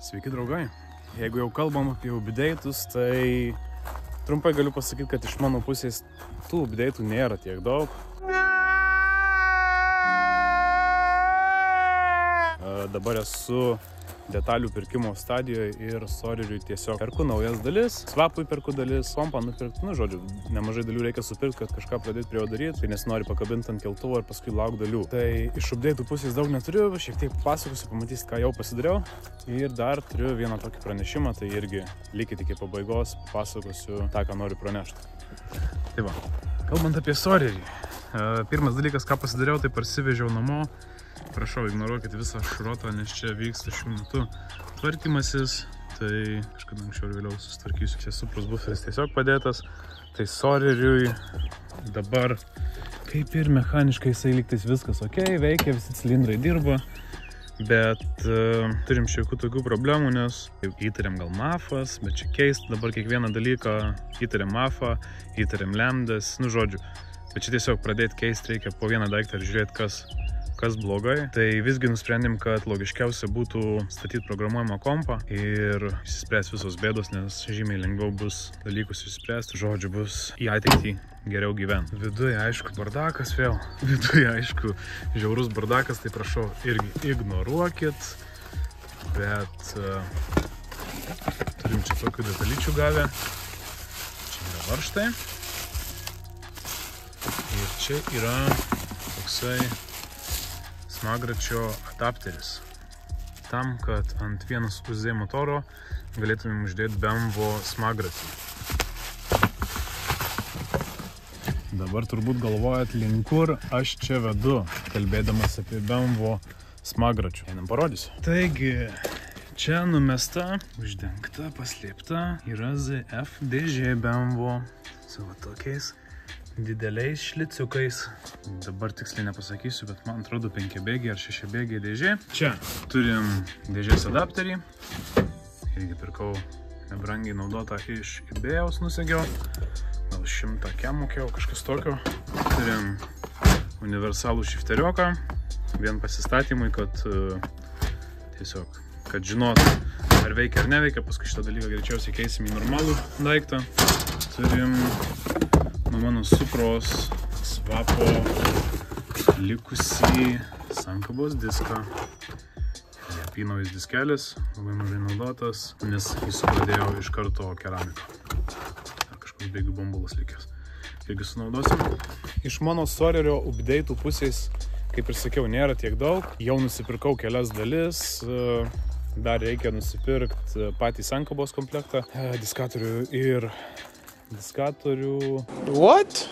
Sveiki draugai, jeigu jau kalbam apie update'us, tai trumpai galiu pasakyti, kad iš mano pusės tų update'ų nėra tiek daug. Dabar esu detalių pirkimo stadijoje ir soreriui tiesiog perku naujas dalis, swapui perku dalis, kompą nupirkti, žodžiu, nemažai dalių reikia supirkti, kad kažką pradėti prie jo daryti, tai nesinori pakabinti ant keltuvo ir paskui lauk dalių. Tai iš update'ų pusės daug neturiu, šiek tiek pasakosiu, pamatysit, ką jau pasidariau. Ir dar turiu vieną tokį pranešimą, tai irgi likite iki pabaigos, pasakosiu tą, ką noriu pranešti. Tai va, kalbant apie sorerį, pirmas dalykas, ką pasidariau, tai parsivežiau namo. Prašau, ignoruokit visą šrotą, nes čia vyksta šiuo metu tvarkymasis, tai kažkada anksčiau ir vėliau susitvarkysiu. Čia supras buferis tiesiog padėtas, tai soreriui dabar kaip ir mechaniškai jisai lygtais viskas ok, veikia, visi cilindrai dirba, bet turim šiokių tokių problemų, nes įtariam gal mafas, bet čia keist dabar kiekvieną dalyką, įtariam mafą, įtariam lemdas, žodžiu, bet čia tiesiog pradėti keist reikia po vieną daiktą ir žiūrėti, kas blogai. Tai visgi nusprendėm, kad logiškiausia būtų statyti programuojamą kompą ir išsispręs visos bėdos, nes žymiai lengviau bus dalykus išspręsti, žodžiu, bus į ateitį geriau gyventi. Viduje, aišku, bardakas vėl. Viduje, aišku, žiaurus bardakas, tai prašau, irgi ignoruokit. Bet turim čia tokių detalyčių gavę. Čia yra varžtai. Ir čia yra toksai smagračio adapteris. Tam, kad ant vienas UZ motoro galėtumėm uždėti BMW smagratį. Dabar turbūt galvojat, link kur aš čia vedu, kalbėdamas apie BMW smagračių. Einam parodysiu. Taigi, čia numesta, uždengta, paslėpta yra ZF dėžė BMW su tokiais dideliais šliciukais. Dabar tiksliai nepasakysiu, bet man atrodo 5-bėgiai ar 6-bėgiai dėžė. Čia turim dėžės adapterį. Irgi pirkau nebrangiai naudotą iš eBay'aus, nusegiau. Gal 100 kem mokėjau, kažkas tokio. Turim universalų šifterioką. Vien pasistatymui, kad tiesiog, kad žinot, ar veikia ar neveikia. Paskui šitą dalyką greičiausiai keisim į normalų daiktą. Turim nuo mano supros svapo likusį sankabos diską. Apynaujas diskelis, labai mažai naudotas, nes jis pradėjo iš karto keramiką. Ar kažkoks bėgių bambulas likęs. Irgi sunaudosim. Iš mano sorerio update'ų pusės, kaip ir sakiau, nėra tiek daug. Jau nusipirkau kelias dalis. Dar reikia nusipirkti patį sankabos komplektą, diskatorių ir diskatorių. What?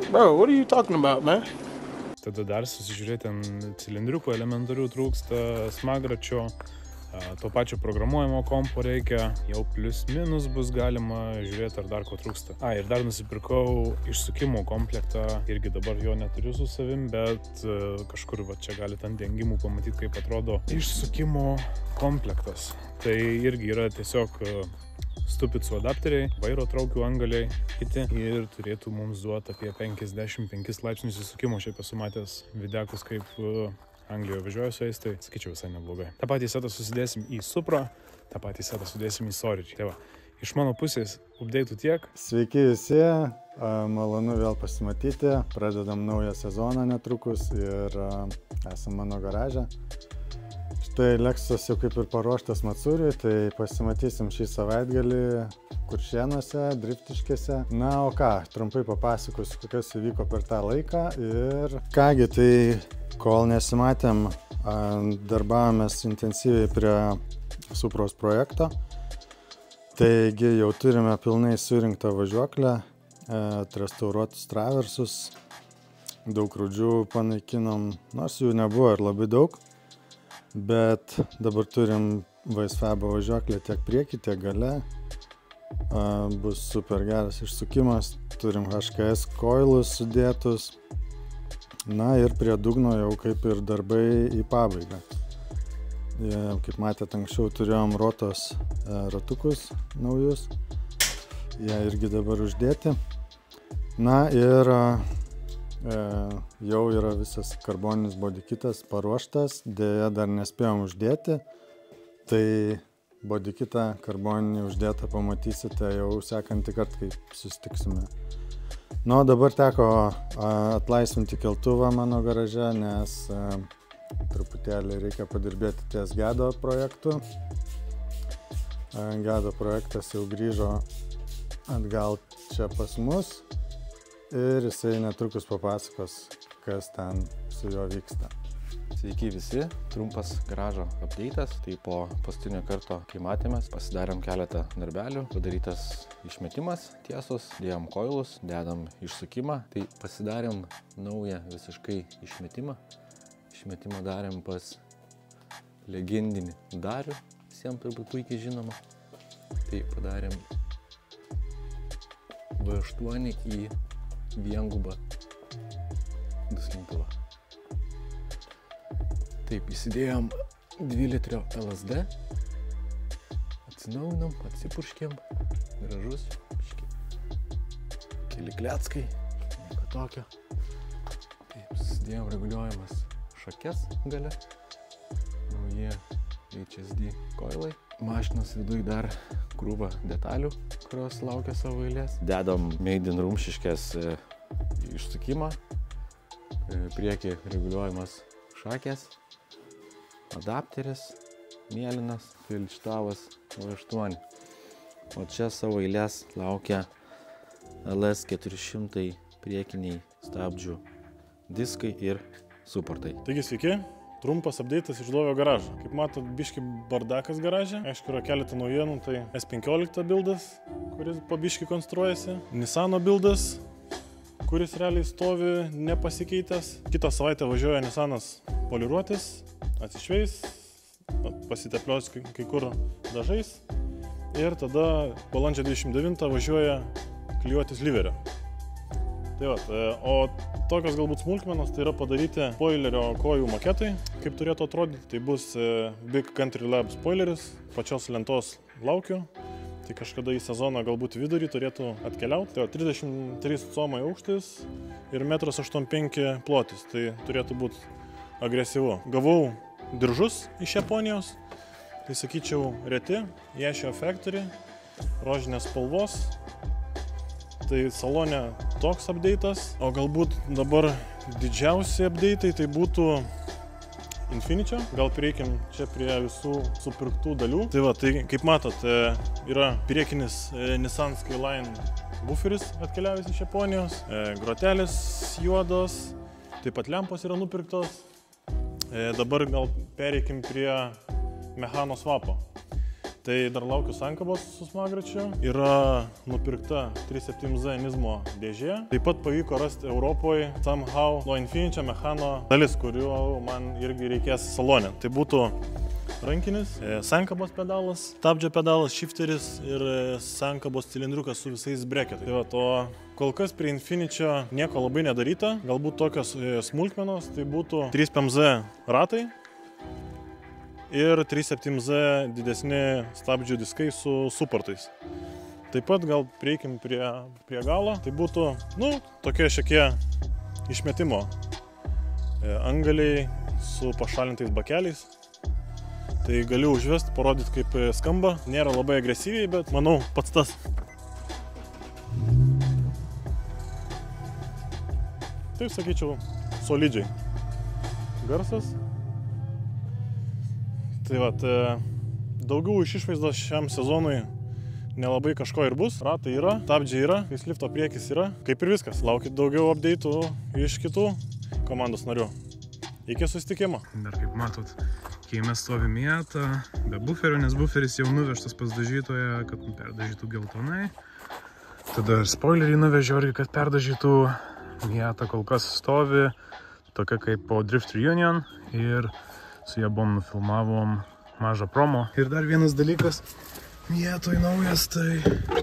Bro, what are you talking about, man? Tada dar susižiūrėti ant cilindriukų elementarių trūksta, smagračio, to pačio programuojamo kompo reikia, jau plius minus bus galima žiūrėti, ar dar ko trūksta. Ir dar nusipirkau išsukimo komplektą, irgi dabar jo neturiu su savim, bet kažkur va čia galite ant dengimų pamatyti, kaip atrodo išsukimo komplektas. Tai irgi yra tiesiog stupicų adapteriai, vairo traukių angaliai, kiti ir turėtų mums duoti apie 55 laipsnius įsukimo. Šiaip esu matęs videkus, kaip Anglijoje važiuoju su jais, tai sakyčiau visai neblogai. Ta patį setą susidėsim į Supra, tą patį setą sudėsim į sorerį. Tai va, iš mano pusės update'ų tiek. Sveiki visi, malonu vėl pasimatyti, pradedam naują sezoną netrukus ir esam mano garaže. Štai Lexus jau kaip ir paruoštas Matsuriui, tai pasimatysim šį savaitgalį Kuršėnuose, Driftiškėse. Na, o ką, trumpai papasakosiu, kokios įvyko per tą laiką ir kągi, tai kol nesimatėm, darbavomės intensyviai prie Supros projekto. Taigi jau turime pilnai surinktą važiuoklę, atrestauruotus traversus, daug rūdžių panaikinom, nors jų nebuvo ir labai daug. Bet dabar turim Vaisfabo važiuoklę tiek priekį, tiek gale. Bus super geras išsukimas. Turim HKS coilus sudėtus. Na ir prie dugno jau kaip ir darbai į pabaigą. Kaip matėte, anksčiau turėjom rotos ratukus naujus. Jie irgi dabar uždėti. Na ir jau yra visas karboninis body kitas paruoštas, dėja dar nespėjom uždėti, Tai bodykitą karboninį uždėtą pamatysite jau sekantį kartą, kai susitiksime. Nu, dabar teko atlaisvinti keltuvą mano garaže, nes truputėlį reikia padirbėti ties Gedo projektu. Gedo projektas jau grįžo atgal čia pas mus ir jisai netrukus papasakos, kas ten su juo vyksta. Sveiki visi, trumpas garažo update'as. Tai po paskutinio karto, kai matėmės, pasidarėm keletą darbelių, padarytas išmetimas tiesus, dėjom koilus, dedam išsukimą, tai pasidarėm naują visiškai išmetimą. Išmetimą darėm pas legendinį Darių, visiems turbūt puikiai žinoma. Tai padarėm V8 į viengubą duslintuvą. Taip, įsidėjom 2 litrio LSD, atsinaujinam, atsipurškėm, gražus, keli kleckai, nieko tokio. Taip, susidėjom reguliuojamas šakes gale, nauji HSD koilai. Mašinos viduj dar krūva detalių, kurios laukia savo eilės. Dedam Made in Rumšiškės išsukimą, priekį reguliuojamas šakės, adapteris, mėlynas, filštavas V8. O čia savo eilės laukia LS400 priekiniai stabdžių diskai ir suportai. Taigi sveiki, trumpas update'as iš Dovio garažo. Kaip matot, biški bardakas garaže. Aišku, yra keletą naujienų, tai S15 buildas, kuris po biški konstruojasi. Nissano buildas, kuris realiai stovi nepasikeitęs. Kitą savaitę važiuoja Nissanas poliruotis, atsišveis, pasiteplios kai kur dažais ir tada balandžio 29 važiuoja klijuotis liverio. Tai va, o tokios galbūt smulkmenos tai yra padaryti spoilerio kojų maketai, kaip turėtų atrodyti. Tai bus Big Country Lab spoileris, pačios lentos laukiu. Tai kažkada į sezoną galbūt vidurį turėtų atkeliauti. Tai 33 comai aukštis ir 1,85 m plotis. Tai turėtų būti agresyvu. Gavau diržus iš Japonijos. Tai sakyčiau reti. Yashio Factory. Rožinės spalvos. Tai salone toks update'as. O galbūt dabar didžiausi update'ai tai būtų Infiničio. Gal prieikim čia prie visų supirktų dalių. Tai va, tai kaip matot, yra priekinis Nissan Skyline buferis atkeliavęs iš Japonijos. Grotelės juodos, taip pat lempos yra nupirktos. Dabar gal pereikim prie mechano svapo. Tai dar laukiu sankabos su smagračiu. Yra nupirkta 37Z Nismo dėžė. Taip pat pavyko rasti Europoje somehow nuo Infiničio mechano dalis, kuriuo man irgi reikės salone. Tai būtų rankinis, sankabos pedalas, stabdžio pedalas, shifteris ir sankabos cilindriukas su visais breketais. Tai va, to kol kas prie Infiničio nieko labai nedaryta. Galbūt tokios smulkmenos, tai būtų 3PMZ ratai ir 37Z didesni stabdžių diskai su suportais. Taip pat gal prieikim prie galo. Tai būtų, tokie šiokie išmetimo angaliai su pašalintais bakeliais. Tai galiu užvesti, parodyti kaip skamba. Nėra labai agresyviai, bet manau pats tas. Taip sakyčiau, solidžiai. Garsas. Tai va, daugiau iš išvaizdos šiam sezonui nelabai kažko ir bus. Ratai yra, stabdžiai yra, facelifto priekis yra. Kaip ir viskas. Laukit daugiau update'ų iš kitų komandos narių. Iki susitikimo. Dar kaip matot, kieme stovi Miata, be buferio, nes buferis jau nuvežtas pas dažytoją, kad perdažytų geltonai. Tada ir spoilerį nuvežiau irgi, kad perdažytų. Miata kol kas stovi, tokia kaip po Drift Reunion ir su ją buvom nufilmavom mažą promo. Ir dar vienas dalykas, Miatoj naujas, tai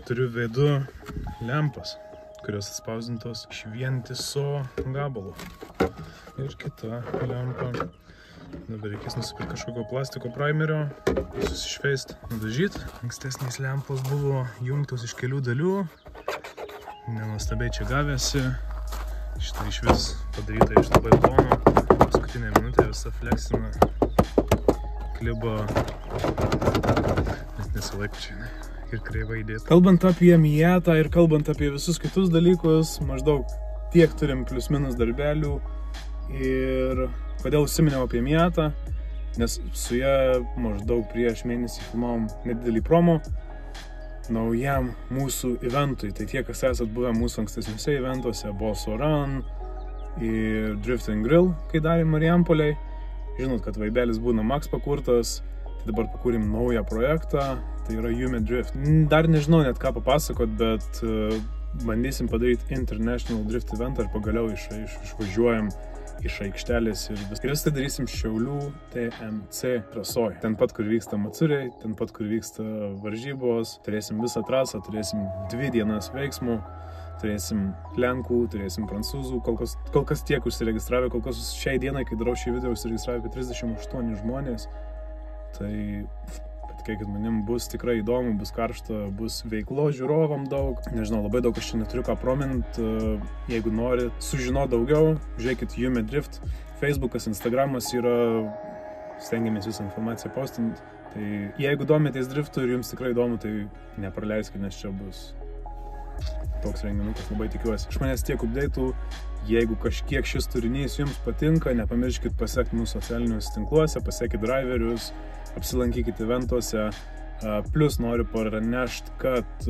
turiu veidu lempas, kurios atspausdintos iš vientiso gabalo. Ir kita lempa. Dabar reikės nusipirkti kažkokio plastiko primerio, susišveist, nudažyti. Ankstesnės lempos buvo jungtos iš kelių dalių. Nenuostabiai čia gavėsi. Šitą iš vis padaryta iš labai plono. Paskutinę minutę visa fleksina klibo, nes nesilaiko čia, ne? Ir kreivai įdėti. Kalbant apie Miatą ir kalbant apie visus kitus dalykus, maždaug tiek turim plius minus darbelių. Ir kodėl užsiminiau apie Miatą, nes su ją maždaug prieš mėnesį filmavom nedidelį promo naujam mūsų eventui. Tai tie, kas esat buvę mūsų ankstesniuose eventuose, Bosso Run ir Drift and Grill, kai darėm Marijampolėj. Žinot, kad vaibelis būna Max pakurtas, tai dabar pakūrėm naują projektą, tai yra Yume Drift. Dar nežinau net ką papasakot, bet bandysim padaryti International Drift eventą ir pagaliau išvažiuojam iš aikštelės ir viską darysim Šiaulių TMC trasoj. Ten pat, kur vyksta Matsuriai, ten pat, kur vyksta varžybos, turėsim visą trasą, turėsim 2 dienas veiksmų, turėsim lenkų, turėsim prancūzų, kol kas tiek užsiregistravę, kol kas šiai dienai, kai darau šį video, užsiregistravę apie 38 žmonės, tai patikėkit manim, bus tikrai įdomu, bus karšta, bus veiklo žiūrovam daug. Nežinau, labai daug aš čia neturiu ką promint. Jeigu norit sužinoti daugiau, žiūrėkit Yume Drift. Facebookas, Instagramas yra, stengiamės visą informaciją postinti. Tai jeigu domitės driftu ir jums tikrai įdomu, tai nepraleiskite, nes čia bus toks renginukas, labai tikiuosi. Iš manęs tiek update'ų. Jeigu kažkiek šis turinys jums patinka, nepamirškit pasekti mūsų socialiniuose tinkluose, pasekit driverius, apsilankykite eventuose. Plus noriu pranešti, kad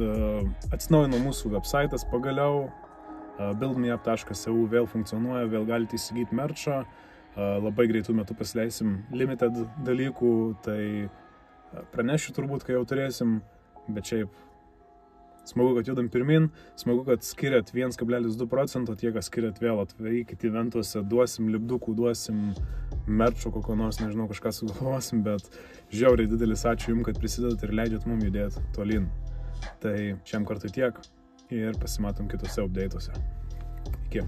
atsinaujino mūsų website'as pagaliau. buildmeup.eu vėl funkcionuoja, vėl galite įsigyti merčą. Labai greitų metų pasileisim limited dalykų, tai pranešiu turbūt, kai jau turėsim, bet šiaip smagu, kad judam pirmin, smagu, kad skiriat 1,2%, tie, kas skiriat vėl atveikit eventuose, duosim lipdukų, duosim merčo kokio nors, nežinau, kažką sugalvosim, bet žiauriai didelis ačiū jums, kad prisidedat ir leidžiat mum judėti tolyn. Tai šiam kartui tiek ir pasimatom kitose update'uose. Iki.